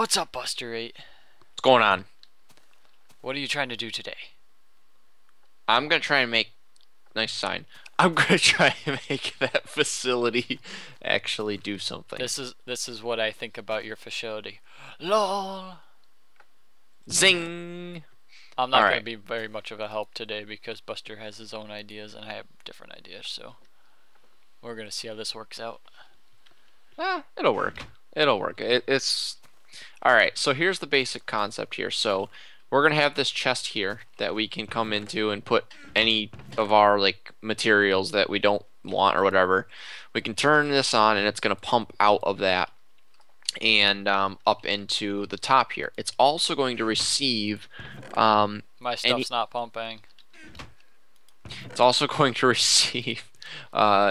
What's up, Buster8? What's going on? What are you trying to do today? I'm gonna try and make nice sign. I'm gonna try and make that facility actually do something. This is what I think about your facility. LOL. Zing! I'm not going to Alright. be very much of a help today because Buster has his own ideas and I have different ideas, so we're going to see how this works out. It'll work. It'll work. It's alright, so here's the basic concept here. So we're gonna have this chest here that we can come into and put any of our like materials that we don't want or whatever. We can turn this on and it's gonna pump out of that and up into the top here. It's also going to receive My any. stuff's not pumping. It's also going to receive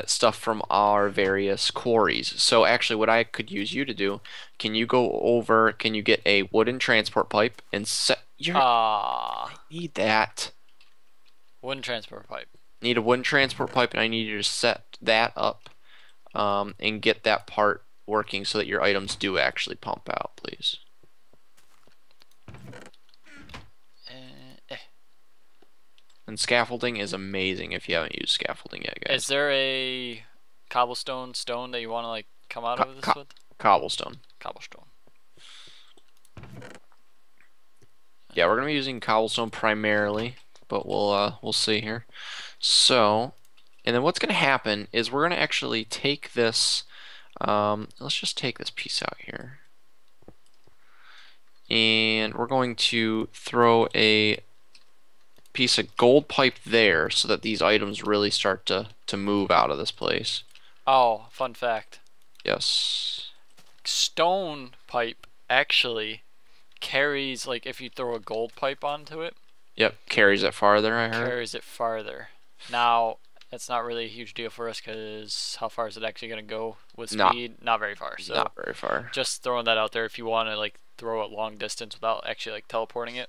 stuff from our various quarries. So actually, what I could use you to do, can you go over? Can you get a wooden transport pipe and set your? I Ah, need that. wooden transport pipe. Need a wooden transport pipe, and I need you to set that up and get that part working so that your items do actually pump out, please. Eh. And scaffolding is amazing if you haven't used scaffolding yet, guys. Is there a cobblestone stone that you want to like come out Co of this co with? cobblestone. Cobblestone. Yeah, we're gonna be using cobblestone primarily, but we'll see here. So, and then what's gonna happen is we're gonna actually take this. Let's just take this piece out here, and we're going to throw a piece of gold pipe there so that these items really start to move out of this place. Oh, fun fact. Yes. Stone pipe actually carries, like if you throw a gold pipe onto it, Yep, carries it farther, I heard. carries it farther. Now, that's not really a huge deal for us because how far is it actually going to go with Not speed? Not very far. So not very far. just throwing that out there if you want to like throw it long distance without actually like teleporting it.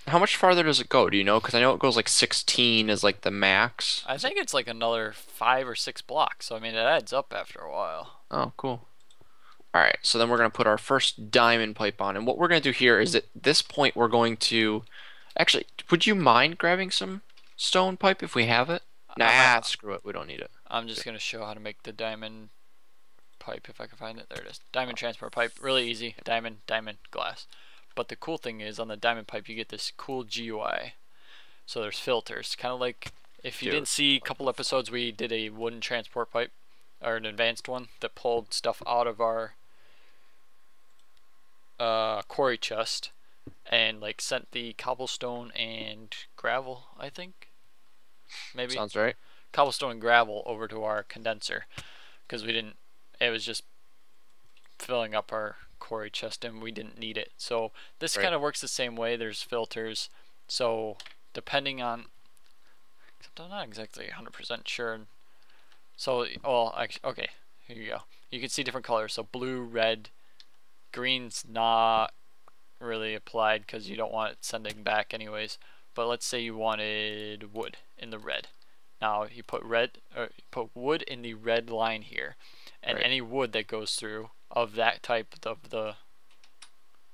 How much farther does it go? Do you know? Because I know it goes like 16 is like the max. I think it's like another 5 or 6 blocks. So I mean, it adds up after a while. Oh, cool. Alright, so then we're going to put our first diamond pipe on. And what we're going to do here is at this point we're going to... Actually, would you mind grabbing some stone pipe if we have it? Nah, screw it. We don't need it. I'm just going to show how to make the diamond pipe if I can find it. There it is. Diamond transport pipe. Really easy. Diamond, diamond, glass. But the cool thing is on the diamond pipe you get this cool GUI. So there's filters. Kind of like if you didn't see a couple episodes we did a wooden transport pipe or an advanced one that pulled stuff out of our quarry chest and like sent the cobblestone and gravel, I think. Maybe Sounds right. cobblestone and gravel over to our condenser because we didn't, it was just filling up our quarry chest and we didn't need it. So this Right. kind of works the same way. There's filters, so depending on, except I'm not exactly 100% sure. So well, actually, okay, here you go. You can see different colors. So blue, red, green's not really applied because you don't want it sending back anyways. But let's say you wanted wood in the red. Now you put red, or you put wood in the red line here, and Right. any wood that goes through of that type of the.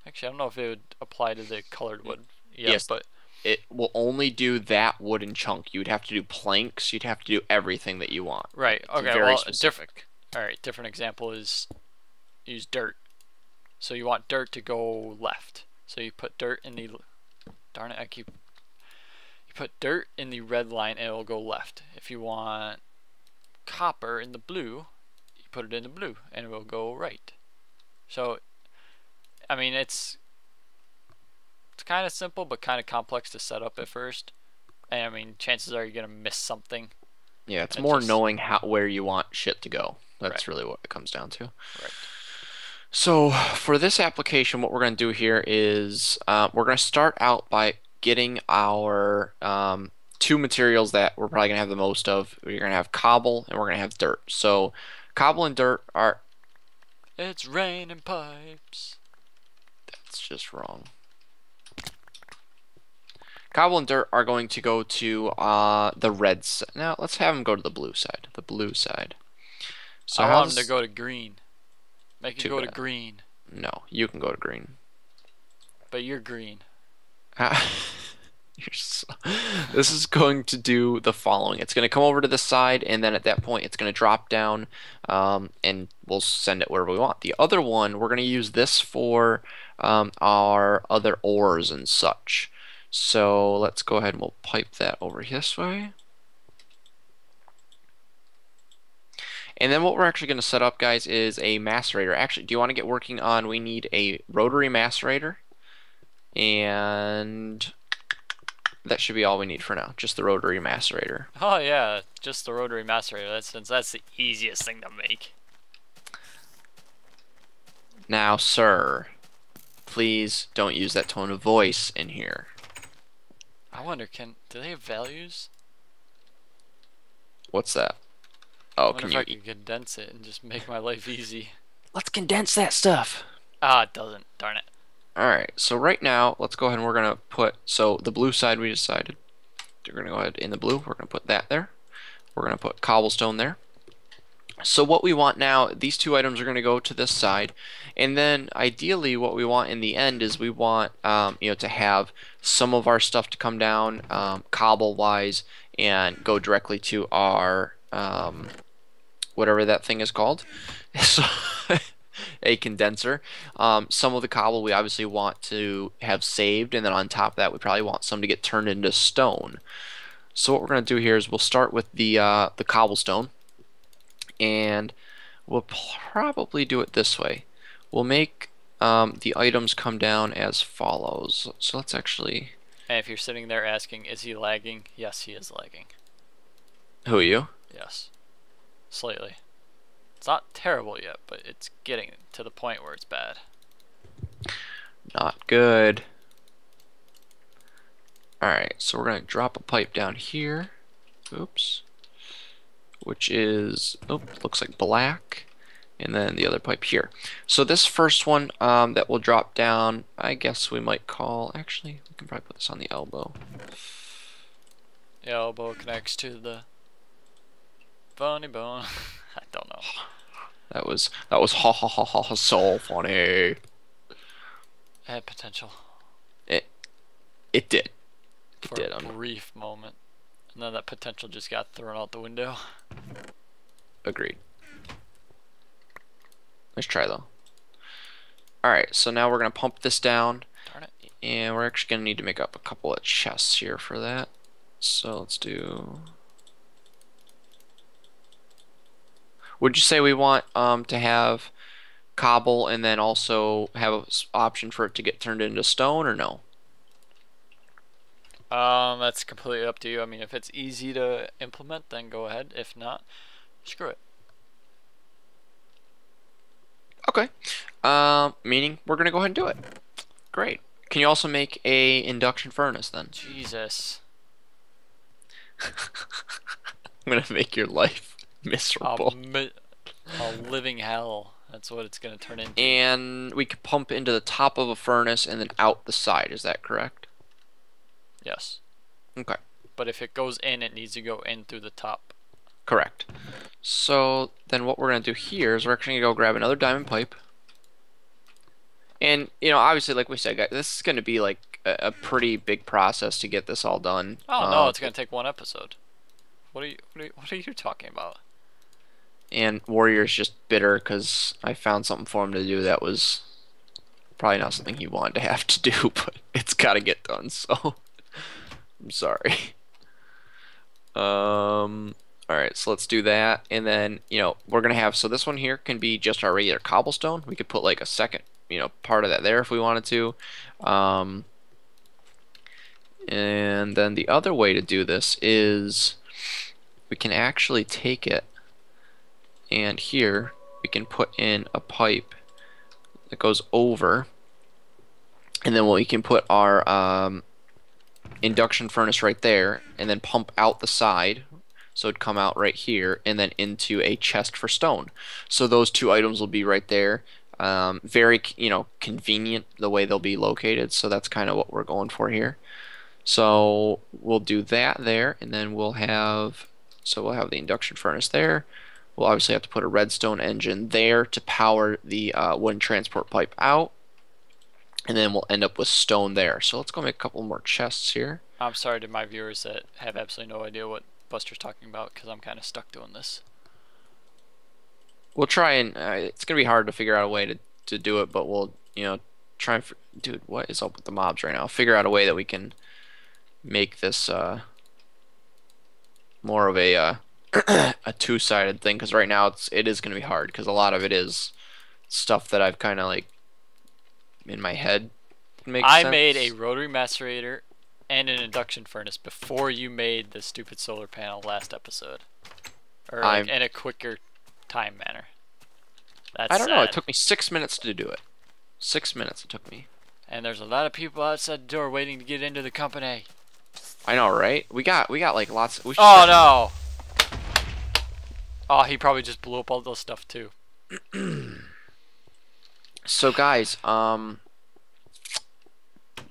Actually, I don't know if it would apply to the colored wood. Yes, But it will only do that wooden chunk. You would have to do planks. You'd have to do everything that you want. right. It's Okay. very Well, specific. all right. Different example is use dirt. So you want dirt to go left. So you put dirt in the. Darn it! You put dirt in the red line and it will go left. If you want copper in the blue, you put it in the blue and it will go right. So, I mean, it's kind of simple but kind of complex to set up at first. And I mean, chances are you're gonna miss something. Yeah, it's It more just, knowing where you want shit to go. That's right, really what it comes down to. right. So for this application, what we're going to do here is we're going to start out by getting our two materials that we're probably going to have the most of. We're going to have cobble and we're going to have dirt. So cobble and dirt are... It's raining pipes. That's just wrong. Cobble and dirt are going to go to the red side. Now let's have them go to the blue side. The blue side. So I want them how's to go to green. Make it too go to bad. green. No, you can go to green. but you're green. Ah, this is going to do the following. It's going to come over to this side, and then at that point, it's going to drop down, and we'll send it wherever we want. The other one, we're going to use this for our other ores and such. So let's go ahead and we'll pipe that over this way. And then what we're actually going to set up, guys, is a macerator. Actually, do you want to get working on, we need a rotary macerator. And that should be all we need for now, just the rotary macerator. Oh yeah, just the rotary macerator. That's the easiest thing to make. Now, sir, please don't use that tone of voice in here. I wonder, do they have values? What's that? Oh, I wonder can if you I could condense it and just make my life easy. Let's condense that stuff. Ah, it doesn't. Darn it. Alright, so right now, let's go ahead and we're going to put, so the blue side we decided, we're going to go ahead in the blue, we're going to put that there. We're going to put cobblestone there. So what we want now, these two items are going to go to this side, and then ideally what we want in the end is we want, to have some of our stuff to come down, cobble-wise, and go directly to our, whatever that thing is called. So a condenser. Some of the cobble we obviously want to have saved, and then on top of that we probably want some to get turned into stone. So what we're going to do here is we'll start with the cobblestone, and we'll probably do it this way. We'll make the items come down as follows. So let's actually... And if you're sitting there asking, is he lagging? Yes, he is lagging. Who are you? Yes. Slightly. It's not terrible yet, but it's getting to the point where it's bad. Not good. Alright, so we're going to drop a pipe down here. Oops. Which is, oh, looks like black. And then the other pipe here. So this first one that will drop down, I guess we might call, actually, we can probably put this on the elbow. The elbow connects to the funny bone. I don't know. That was ha ha ha ha so funny. It had potential. It did. It For did. a brief moment. And then that potential just got thrown out the window. Agreed. Let's try though. Alright, so now we're gonna pump this down. Darn it. And we're actually gonna need to make up a couple of chests here for that. So let's do... Would you say we want to have cobble and then also have an option for it to get turned into stone, or no? That's completely up to you. I mean, if it's easy to implement, then go ahead. If not, screw it. Okay. Meaning we're gonna go ahead and do it. Great. Can you also make a induction furnace then? Jesus. I'm gonna make your life miserable. A living hell. That's what it's gonna turn into. And we could pump into the top of a furnace and then out the side. Is that correct? Yes. Okay. But if it goes in, it needs to go in through the top. Correct. So then what we're going to do here is we're actually going to go grab another diamond pipe. And, obviously, like we said, guys, this is going to be like a pretty big process to get this all done. Oh, no, it's going to take one episode. What are you talking about? And Warrior's just bitter because I found something for him to do that was probably not something he wanted to have to do, but it's got to get done, so I'm sorry. Alright, so let's do that, and then, we're going to have, so this one here can be just our regular cobblestone. We could put like a second, part of that there if we wanted to. And then the other way to do this is we can actually take it, and here we can put in a pipe that goes over, and then we can put our induction furnace right there, and then pump out the side. So it'd come out right here and then into a chest for stone. So those two items will be right there. Very, convenient the way they'll be located. So that's kind of what we're going for here. So we'll do that there, and then we'll have the induction furnace there. We'll obviously have to put a redstone engine there to power the wooden transport pipe out. and then we'll end up with stone there. So let's go make a couple more chests here. I'm sorry to my viewers that have absolutely no idea what Buster's talking about because I'm kind of stuck doing this. We'll try and it's gonna be hard to figure out a way to do it, but we'll try and dude, what is up with the mobs right now? Figure out a way that we can make this more of a a two-sided thing, because right now it is gonna be hard because a lot of it is stuff that I've kind of like in my head makes I sense. made a rotary macerator and an induction furnace before you made the stupid solar panel last episode, or like in a quicker time manner. That's I don't know. It sad. took me 6 minutes to do it. 6 minutes it took me. And there's a lot of people outside the door waiting to get into the company. I know, right? We got like lots. We Oh no! Oh, he probably just blew up all those stuff too. So guys,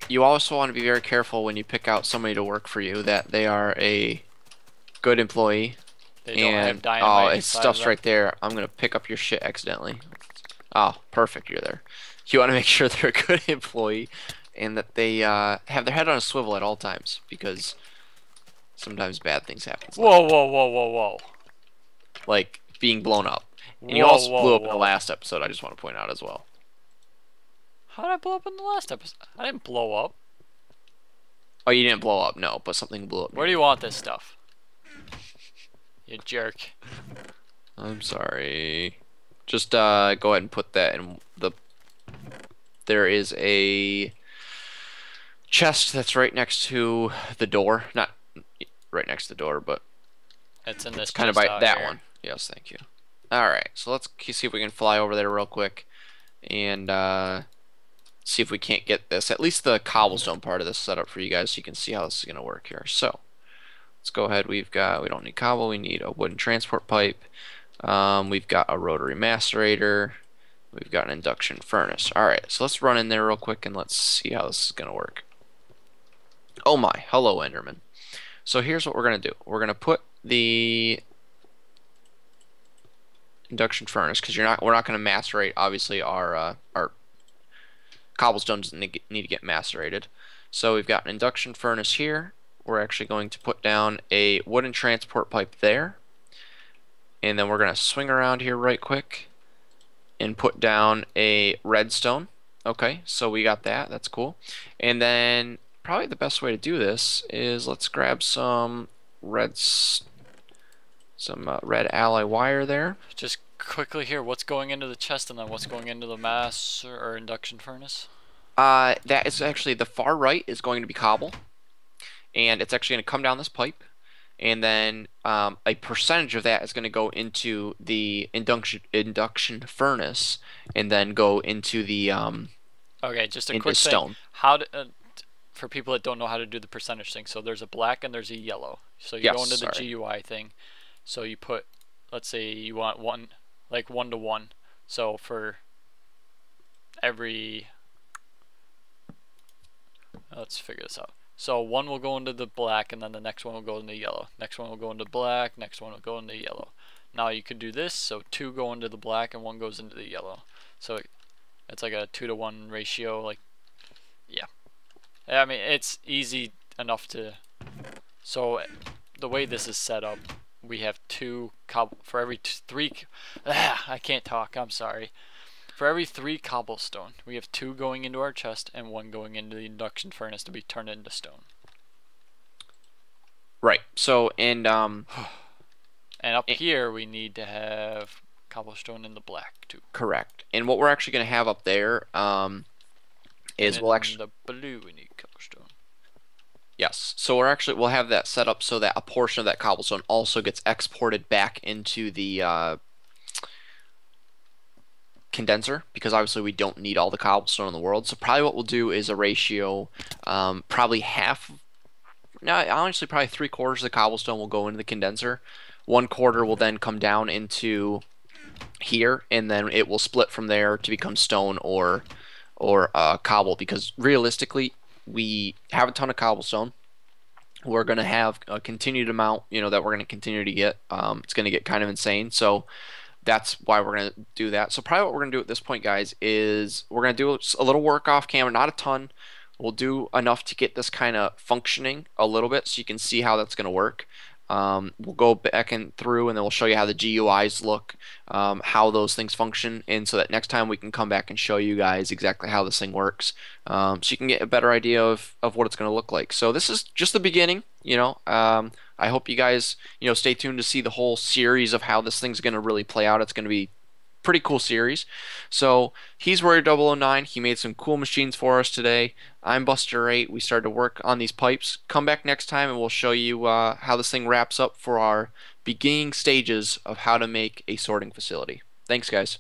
you also want to be very careful when you pick out somebody to work for you that they are a good employee. They don't have Oh, dynamite. it's stuff's right there. I'm gonna pick up your shit accidentally. Oh, perfect. You're there. You want to make sure they're a good employee and that they have their head on a swivel at all times, because sometimes bad things happen. Whoa, whoa, whoa, whoa, whoa. Like being blown up. And you Whoa, also whoa, blew up in whoa. the last episode, I just want to point out as well. How did I blow up in the last episode? I didn't blow up. Oh, you didn't blow up, no, but something blew up. Where do you want this stuff? You jerk. I'm sorry. Just go ahead and put that in the... There is a chest that's right next to the door. Not right next to the door, but It's in this kind of by chest out that here. one. Yes, thank you. Alright, so let's see if we can fly over there real quick and see if we can't get this, at least the cobblestone part of this set up for you guys so you can see how this is going to work here. So, let's go ahead. We don't need cobble, we need a wooden transport pipe. We've got a rotary macerator. We've got an induction furnace. Alright, so let's run in there real quick and let's see how this is going to work. Oh my, hello Enderman. So here's what we're going to do. We're going to put the induction furnace, because we're not going to macerate, obviously, our cobblestone doesn't need to get macerated. So we've got an induction furnace here. We're actually going to put down a wooden transport pipe there. And then we're going to swing around here right quick and put down a redstone. Okay, so we got that. That's cool. And then probably the best way to do this is let's grab some red ally wire there. Just quickly here, what's going into the chest and then what's going into the mass or induction furnace? That is actually the far right is going to be cobble, and it's actually going to come down this pipe, and then a percentage of that is going to go into the induction furnace, and then go into the Okay, just a into quick stone. thing. How to, for people that don't know how to do the percentage thing, so there's a black and there's a yellow. So you go into the GUI thing. So you put, let's say you want one, like 1 to 1. So for every, let's figure this out. So one will go into the black and then the next one will go into yellow. Next one will go into black, next one will go into yellow. Now you could do this, so 2 go into the black and 1 goes into the yellow. So it's like a 2 to 1 ratio, like, yeah. I mean, it's easy enough to, so the way this is set up, we have 2 for every 3, I can't talk, I'm sorry. For every 3 cobblestone, we have 2 going into our chest and 1 going into the induction furnace to be turned into stone. Right. So, and up here we need to have cobblestone in the black too. correct. And what we're actually going to have up there is we'll actually the blue we need cobblestone. Yes. So we'll have that set up so that a portion of that cobblestone also gets exported back into the condenser, because obviously we don't need all the cobblestone in the world. So probably what we'll do is a ratio, probably half, no, honestly probably 3/4 of the cobblestone will go into the condenser. 1/4 will then come down into here, and then it will split from there to become stone or cobble, because realistically we have a ton of cobblestone. We're going to have a continued amount, that we're going to continue to get. It's going to get kind of insane. So that's why we're going to do that. So probably what we're going to do at this point, guys, is we're going to do a little work off camera, not a ton. We'll do enough to get this kind of functioning a little bit so you can see how that's going to work. We'll go back and through and then we'll show you how the GUIs look, how those things function, and so that next time we can come back and show you guys exactly how this thing works, so you can get a better idea of what it's going to look like. So this is just the beginning, you know. I hope you guys, you know, stay tuned to see the whole series of how this thing's going to really play out. It's going to be pretty cool series. So he's Warrior009. He made some cool machines for us today. I'm Busster8. We started to work on these pipes. Come back next time and we'll show you how this thing wraps up for our beginning stages of how to make a sorting facility. Thanks, guys.